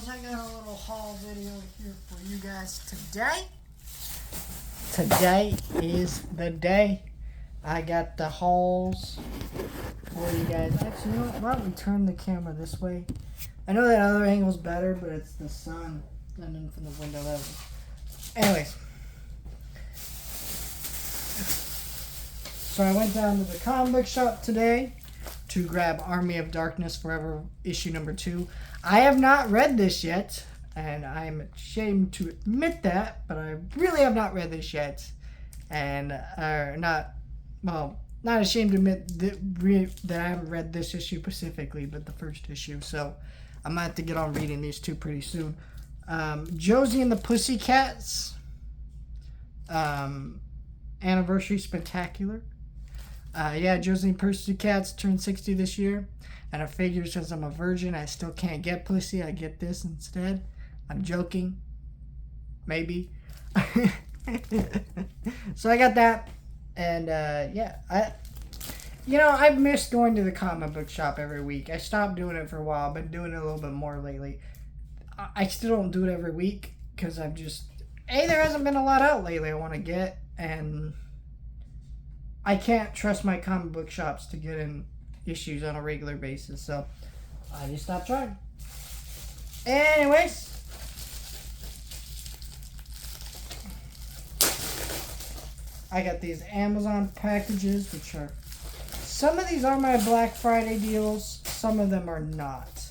guys, I got a little haul video here for you guys today. Today is the day. I got the hauls for you guys. Actually, you know what? Why don't we turn the camera this way? I know that other angle's better, but it's the sun coming from the window. Anyways. So I went down to the comic book shop today to grab Army of Darkness Forever issue number 2. I have not read this yet, and I am ashamed to admit that, but I really have not read this yet. And not ashamed to admit that I haven't read this issue specifically, but the first issue. So I'm going to have to get on reading these two pretty soon. Josie and the Pussycats Anniversary Spectacular. Josie and Pussycats turned 60 this year. And I figure since I'm a virgin, I still can't get pussy. I get this instead. I'm joking. Maybe. So I got that. And I've missed going to the comic book shop every week. I stopped doing it for a while. I've been doing it a little bit more lately. I still don't do it every week because there hasn't been a lot out lately I want to get. And I can't trust my comic book shops to get in issues on a regular basis, so I just stopped trying. Anyways, I got these Amazon packages, which are, some of these are my Black Friday deals, some of them are not.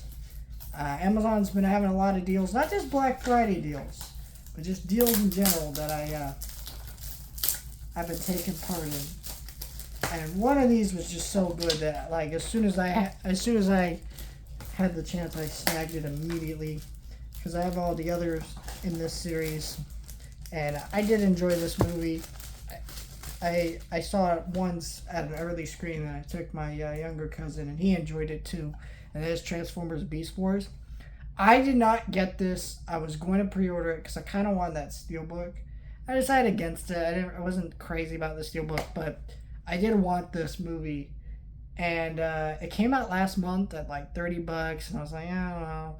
Amazon's been having a lot of deals, not just Black Friday deals, but just deals in general that I've been taking part in. And one of these was just so good that, like, as soon as I had the chance, I snagged it immediately because I have all the others in this series, and I did enjoy this movie. I saw it once at an early screen, and I took my younger cousin, and he enjoyed it too. And it is Transformers Beast Wars. I did not get this. I was going to pre-order it because I kind of wanted that steelbook. I decided against it. I wasn't crazy about the steelbook, but I did want this movie, and it came out last month at like $30, and I was like, I don't know,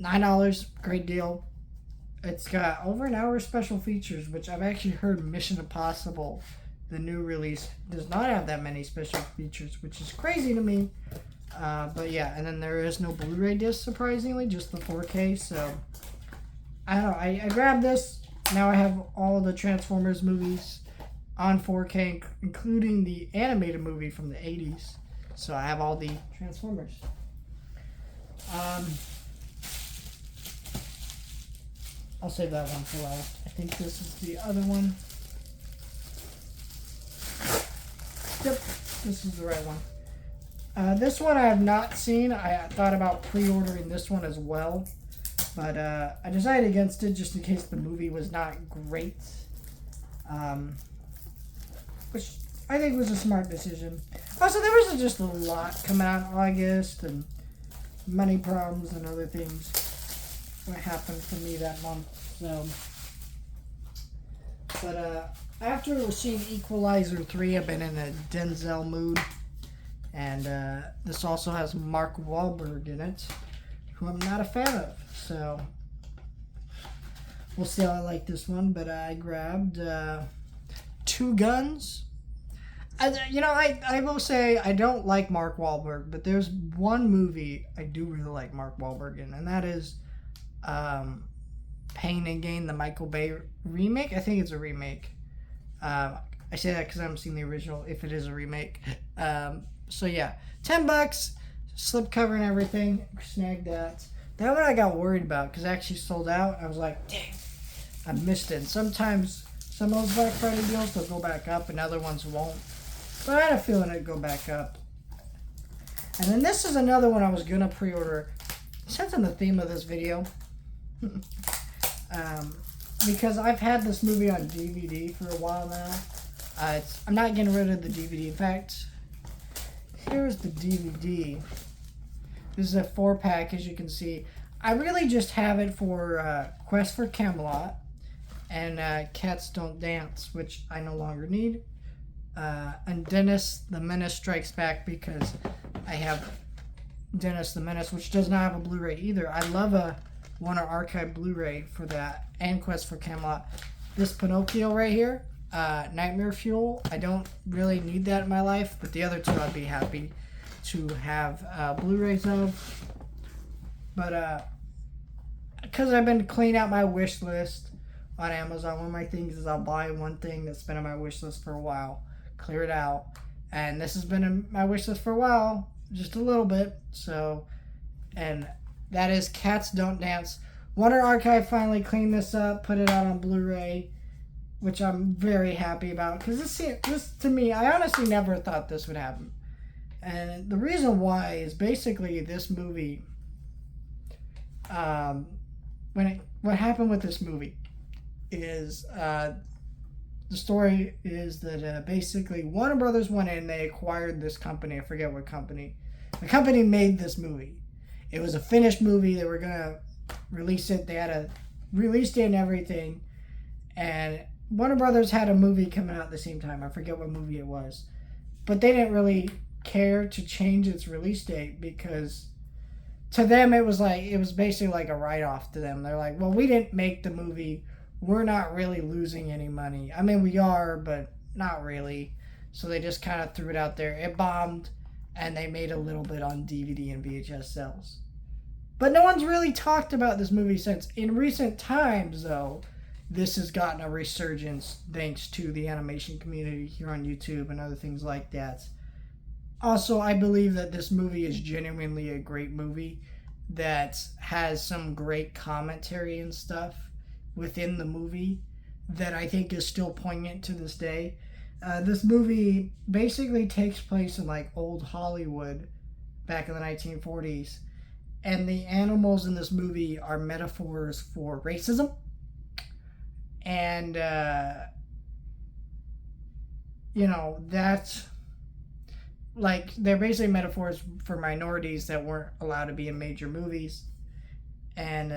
$9, great deal. It's got over an hour of special features, which I've actually heard Mission Impossible, the new release, does not have that many special features, which is crazy to me. But yeah, and then there is no Blu-ray disc, surprisingly, just the 4K. So I don't know. I grabbed this. Now I have all the Transformers movies on 4K, including the animated movie from the 80s. So I have all the Transformers. I'll save that one for last. I think this is the other one. Yep, this is the right one. This one I have not seen. I thought about pre-ordering this one as well, but I decided against it just in case the movie was not great. Which I think was a smart decision. Also, there was just a lot coming out in August, and money problems and other things what happened for me that month. So, but after seeing Equalizer 3, I've been in a Denzel mood, and this also has Mark Wahlberg in it, who I'm not a fan of. So we'll see how I like this one. But I grabbed Two Guns. I will say I don't like Mark Wahlberg, but there's one movie I do really like Mark Wahlberg in, and that is Pain and Gain, the Michael Bay remake. I think it's a remake. I say that because I haven't seen the original, if it is a remake. So yeah, $10, slipcover and everything. Snagged that. That one I got worried about because it actually sold out. I was like, dang, I missed it. And sometimes some of those Black Friday deals, they'll go back up and other ones won't. But I had a feeling it'd go back up. And then this is another one I was going to pre-order. Since in the theme of this video. Because I've had this movie on DVD for a while now. I'm not getting rid of the DVD. In fact, here's the DVD. This is a 4-pack, as you can see. I really just have it for Quest for Camelot and Cats Don't Dance, which I no longer need. And Dennis the Menace Strikes Back because I have Dennis the Menace, which does not have a Blu-ray either. I love a Warner Archive Blu-ray for that, and Quest for Camelot. This Pinocchio right here, Nightmare Fuel, I don't really need that in my life, but the other two I'd be happy to have Blu-rays of. But because I've been cleaning out my wish list on Amazon, one of my things is I'll buy one thing that's been on my wish list for a while, clear it out, and this has been on my wish list for a while, just a little bit. So, and that is Cats Don't Dance. Warner Archive finally cleaned this up, put it out on Blu-ray, which I'm very happy about, because this to me, I honestly never thought this would happen. And the reason why is basically this movie, what happened with this movie is the story is that basically Warner Brothers went in, they acquired this company. I forget what company. The company made this movie. It was a finished movie. They were gonna release it. They had a release date and everything. And Warner Brothers had a movie coming out at the same time. I forget what movie it was, but they didn't really care to change its release date, because to them it was basically like a write-off to them. They're like, well, we didn't make the movie, we're not really losing any money. I mean, we are, but not really. So they just kind of threw it out there. It bombed, and they made a little bit on DVD and VHS sales, but no one's really talked about this movie since. In recent times, though, this has gotten a resurgence thanks to the animation community here on YouTube and other things like that. Also, I believe that this movie is genuinely a great movie that has some great commentary and stuff within the movie that I think is still poignant to this day. This movie basically takes place in like old Hollywood back in the 1940s, and the animals in this movie are metaphors for racism. And, that's like, they're basically metaphors for minorities that weren't allowed to be in major movies. And,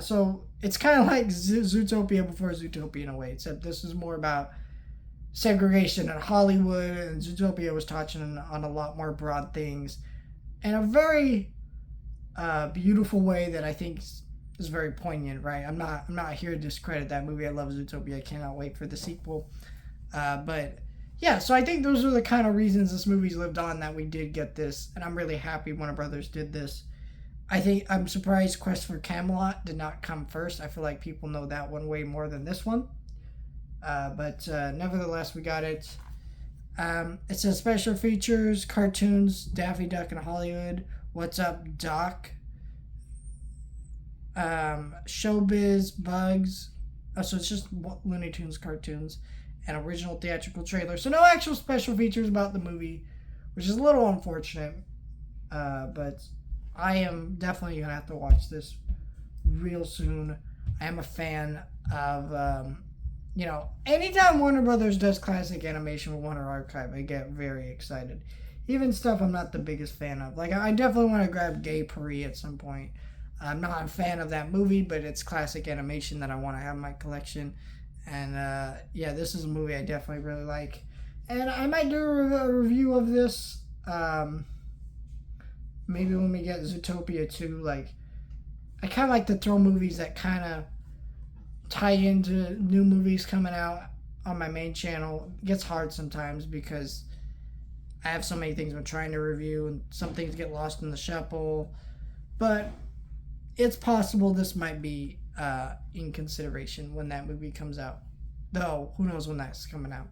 so it's kind of like Zootopia before Zootopia in a way, except this is more about segregation in Hollywood, and Zootopia was touching on a lot more broad things in a very beautiful way that I think is very poignant, right? I'm not here to discredit that movie. I love Zootopia. I cannot wait for the sequel. But yeah, so I think those are the kind of reasons this movie's lived on, that we did get this, and I'm really happy Warner Brothers did this. I'm surprised Quest for Camelot did not come first. I feel like people know that one way more than this one. But nevertheless, we got it. It says special features, cartoons, Daffy Duck in Hollywood, What's Up, Doc, Showbiz, Bugs. So it's just Looney Tunes cartoons, and original theatrical trailer. So no actual special features about the movie, which is a little unfortunate. But I am definitely going to have to watch this real soon. I am a fan of, anytime Warner Brothers does classic animation with Warner Archive, I get very excited. Even stuff I'm not the biggest fan of. Like, I definitely want to grab Gay Paris at some point. I'm not a fan of that movie, but it's classic animation that I want to have in my collection. And, this is a movie I definitely really like. And I might do a review of this, maybe when we get Zootopia 2. Like, I kind of like to throw movies that kind of tie into new movies coming out on my main channel. It gets hard sometimes because I have so many things I'm trying to review, and some things get lost in the shuffle. But it's possible this might be in consideration when that movie comes out. Though, who knows when that's coming out.